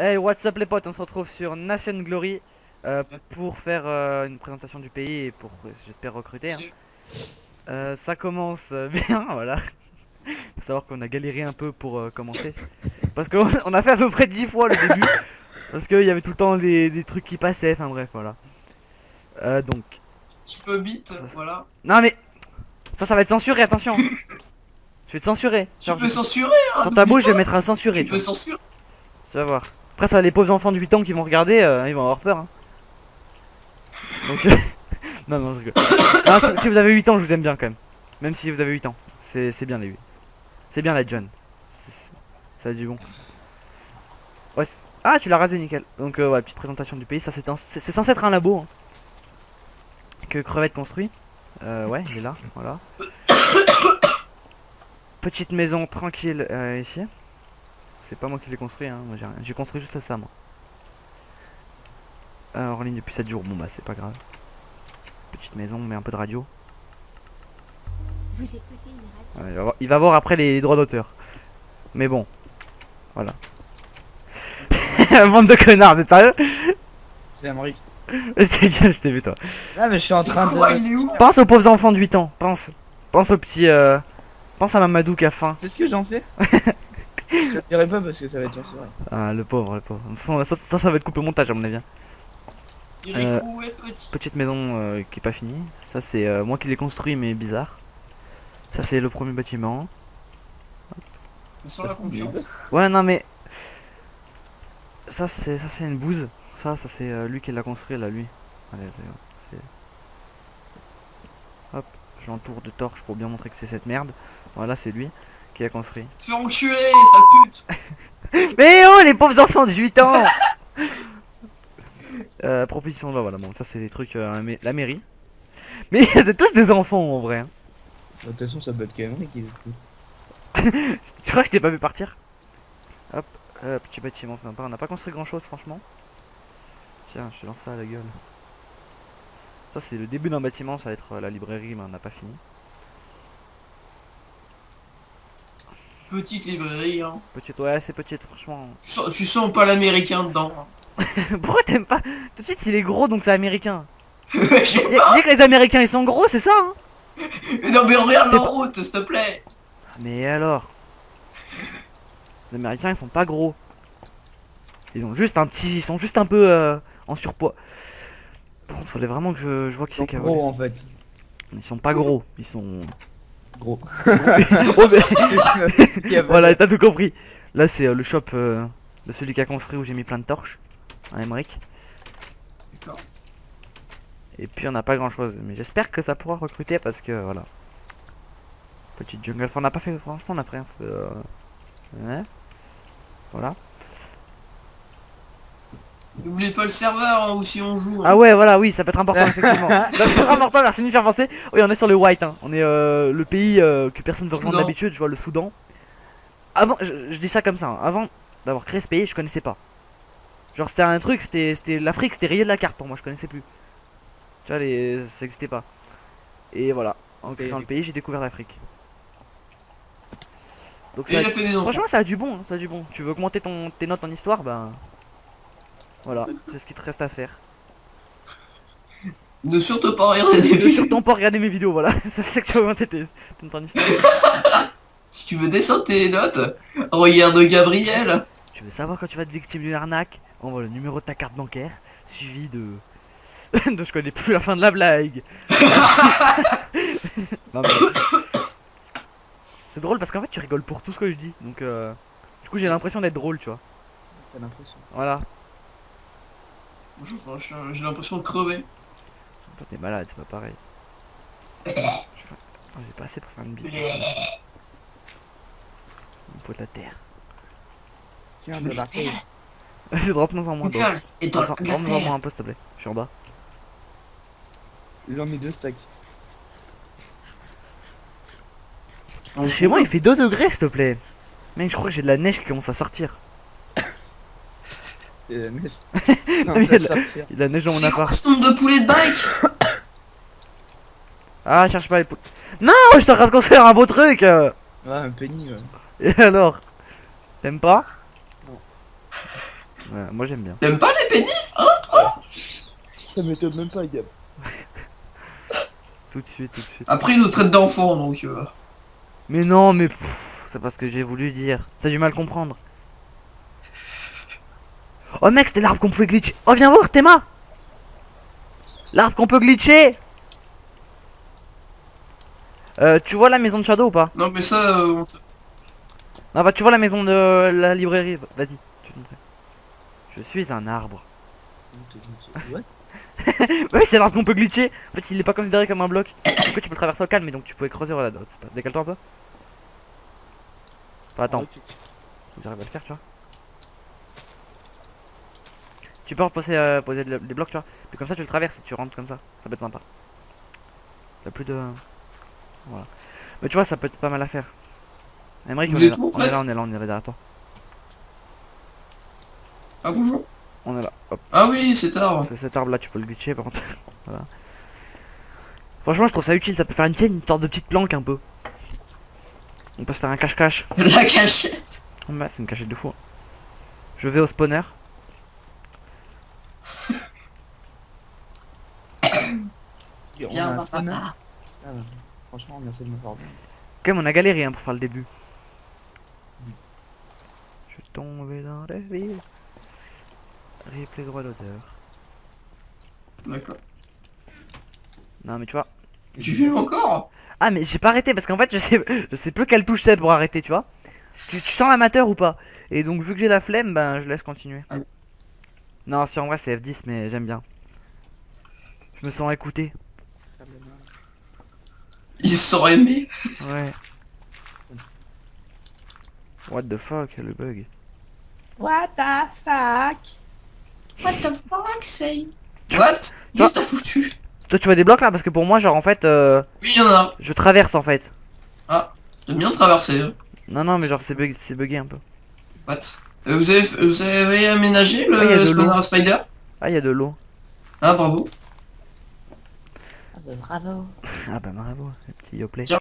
Hey, what's up les potes, on se retrouve sur Nation Glory pour faire une présentation du pays et pour, j'espère, recruter. Hein. Ça commence bien, voilà. Faut savoir qu'on a galéré un peu pour commencer. Parce qu'on on a fait à peu près 10 fois le début. Parce qu'il y avait tout le temps des trucs qui passaient, enfin bref, voilà. Donc... Petit peu bite, ça- voilà. Non mais, ça va être censuré, attention. Je vais te censurer. Tu peux censurer, hein, Sur ta n'oublie bouche, je vais pas. mettre un censuré, Tu tu peux vois. censurer. Tu vas voir. Après ça, les pauvres enfants de 8 ans qui vont regarder, ils vont avoir peur. Hein. Donc... Non, non, je rigole. Non, si vous avez 8 ans, je vous aime bien quand même. Même si vous avez 8 ans. C'est bien les 8. C'est bien la John. Ça a du bon. Ouais, ah, tu l'as rasé, nickel. Donc, ouais, petite présentation du pays. Ça, c'est censé être un labo hein, que Crevette construit. Ouais, il est là, voilà. Petite maison tranquille ici. C'est pas moi qui l'ai construit, hein. J'ai construit juste ça, moi. En ligne depuis 7 jours. Bon, bah, c'est pas grave. Petite maison, on met un peu de radio. Vous écoutez une radio. Ouais, il va voir après les droits d'auteur. Mais bon, voilà. Bande de connards, c'est sérieux? C'est Amérique. C'était bien, je t'ai vu toi. Ah mais je suis en train Quoi, de... il est où? Pense aux pauvres enfants de 8 ans, pense. Pense au petit... Pense à Mamadou qui a faim. C'est ce que j'en fais. Je te le dirai pas parce que ça va être censuré. Ah, le pauvre, le pauvre. Ça va être coupé au montage à mon avis. Hein. Il est où, ouais, petit? Petite maison qui est pas finie. Ça c'est moi qui l'ai construit mais bizarre. Ça c'est le premier bâtiment. Sans la confiance. Ouais non mais... ça c'est une bouse. Ça c'est lui qui l'a construit là, lui. Allez, c'est... Hop, je l'entoure de torches pour bien montrer que c'est cette merde. Voilà, c'est lui qui l'a construit. Tu fais enculer, sale pute! Mais oh, les pauvres enfants de 8 ans. Proposition de loi, voilà, bon, ça c'est les trucs, la mairie. Mais c'est tous des enfants en vrai. Hein. De toute façon ça peut être qu'Amérique qui est tout. Tu crois que je t'ai pas vu partir? Hop, petit bâtiment sympa, on n'a pas construit grand chose franchement. Tiens, je te lance ça à la gueule. Ça c'est le début d'un bâtiment, ça va être la librairie, mais on n'a pas fini. Petite librairie, hein. Petite, ouais, c'est petite, franchement. Tu sens pas l'américain dedans. Pourquoi t'aimes pas? Tout de suite, il est gros donc c'est américain. Hein. Je sais pas. Dis que les américains ils sont gros, c'est ça hein? Mais non, mais regarde C'est la pas- route, s'il te plaît. Mais alors? Les américains ils sont pas gros. Ils ont juste un petit. Ils sont juste un peu en surpoids. Par contre, faudrait vraiment que je vois qui c'est qui a volé. Gros en fait. Ils sont pas gros, ils sont. Gros. Oh, mais- Qui a Voilà, volé. t'as tout compris. Là, c'est le shop de celui qui a construit où j'ai mis plein de torches. Un Emmerich. D'accord. Et puis, on n'a pas grand chose. Mais j'espère que ça pourra recruter parce que voilà. Petite jungle. Enfin, on n'a pas fait. Franchement, on a fait un peu. Ouais. Voilà. N'oublie pas le serveur, hein, ou si on joue. Hein. Ah ouais, voilà, oui, ça peut être important, effectivement. Ça peut être important, merci de me faire penser. Oui, on est sur le White, hein. On est le pays que personne ne veut rejoindre Soudan. d'habitude, je vois le Soudan. Avant, je dis ça comme ça, hein. Avant d'avoir créé ce pays, je connaissais pas. Genre, c'était un truc, c'était l'Afrique, c'était rayé de la carte pour moi, je connaissais plus. Tu vois, ça existait pas. Et voilà, en créant le pays, j'ai découvert l'Afrique. Donc, Et il a fait des enfants. franchement, ça a du bon, hein, ça a du bon. Tu veux augmenter tes notes en histoire, ben. Voilà, c'est ce qu'il te reste à faire. Ne surtout pas regarder des Ne vidéos. surtout pas regarder mes vidéos, voilà. C'est que tu vas augmenter ton histoire. Si tu veux descendre tes notes, regarde Gabriel. Tu veux savoir quand tu vas être victime d'une arnaque? Envoie le numéro de ta carte bancaire, suivi de... de je connais plus la fin de la blague. Non, mais... C'est drôle parce qu'en fait tu rigoles pour tout ce que je dis. Donc du coup j'ai l'impression d'être drôle, tu vois. T'as l'impression. Voilà. Enfin, j'ai l'impression de crever. Toi t'es malade, c'est pas pareil. Attends, j'ai pas assez pour faire une bite. Il me faut de la terre. Tiens de la terre. Vas-y, drop-nous en moins. Nickel. Et dans la Drop-nous en moins terre. un peu s'il te plaît. Je suis en bas. J'en ai 2 stacks. Chez moi il fait 2 degrés s'il te plaît. Mec, je crois que j'ai de la neige qui commence à sortir. Et la neige. Non, Mais ça va sortir. Il y a de la neige dans mon C'est quoi appart. ce nombre de poulets de bike? Ah, cherche pas les poules. Non, je suis en train de construire un beau truc. Ouais, un penny, ouais. Et alors? T'aimes pas? Ouais, moi j'aime bien. T'aimes pas les pénis? Ça m'étonne même pas, Gab. Tout de suite, tout de suite. Après, ils nous traitent d'enfants, donc... Mais non, mais c'est pas ce que j'ai voulu dire. T'as du mal à comprendre. Oh mec, c'était l'arbre qu'on pouvait glitcher. Oh viens voir, Théma. L'arbre qu'on peut glitcher. Tu vois la maison de Shadow ou pas? Non, mais ça... Non bah tu vois la maison de la librairie. Vas-y, tu te montrer. Je suis un arbre. Ouais. Ouais, c'est l'arbre qu'on peut glitcher. En fait, il est pas considéré comme un bloc. Du coup, tu peux le traverser au calme, mais donc tu pouvais creuser. Voilà, décale-toi un peu. Enfin, attends, j'arrive à le faire, tu vois. Tu peux reposer poser les blocs, tu vois. Puis comme ça, tu le traverses et tu rentres comme ça. Ça peut être sympa. T'as plus de. Voilà. Mais tu vois, ça peut être pas mal à faire. Aymeric, Vous on est êtes là, où, en on est fait là, on est là, on est là derrière toi. Ah, bonjour. On est là. Hop, Ah oui, cet arbre. c'est cet arbre là, tu peux le glitcher par contre. Voilà. Franchement, je trouve ça utile. Ça peut faire une sorte de petite planque un peu. On peut se faire un cache-cache. La cachette. Ouais, c'est une cachette de fou. Hein. Je vais au spawner. On a un spawner. Ah, ouais. Franchement, merci de me pardonner. Quand même, on a galéré hein, pour faire le début. Je suis tombé dans la ville. Replay droit d'auteur. D'accord. Non, mais tu vois. Tu filmes encore? Ah, mais j'ai pas arrêté parce qu'en fait, je sais plus quelle touche c'est pour arrêter, tu vois. Tu sens l'amateur ou pas? Et donc, vu que j'ai la flemme, ben je laisse continuer. Ah oui. Non, si en vrai, c'est F10, mais j'aime bien. Je me sens écouté. Ils se sont aimés. Ouais. What the fuck, le bug. What the fuck? What the fuck, say? What? Qu'est-ce que t'as foutu? Toi, tu vois des blocs là? Parce que pour moi, genre en fait, Oui, y'en a. je traverse en fait. Ah, t'as bien traversé. Hein. Non, non, mais genre c'est bugué un peu. What? Vous avez aménagé Ouais, y a le de l'eau. spawner spider? Ah, il y a de l'eau. Ah, bravo. Ah bah bravo. Ah bah bravo, le petit yoplait. Tiens,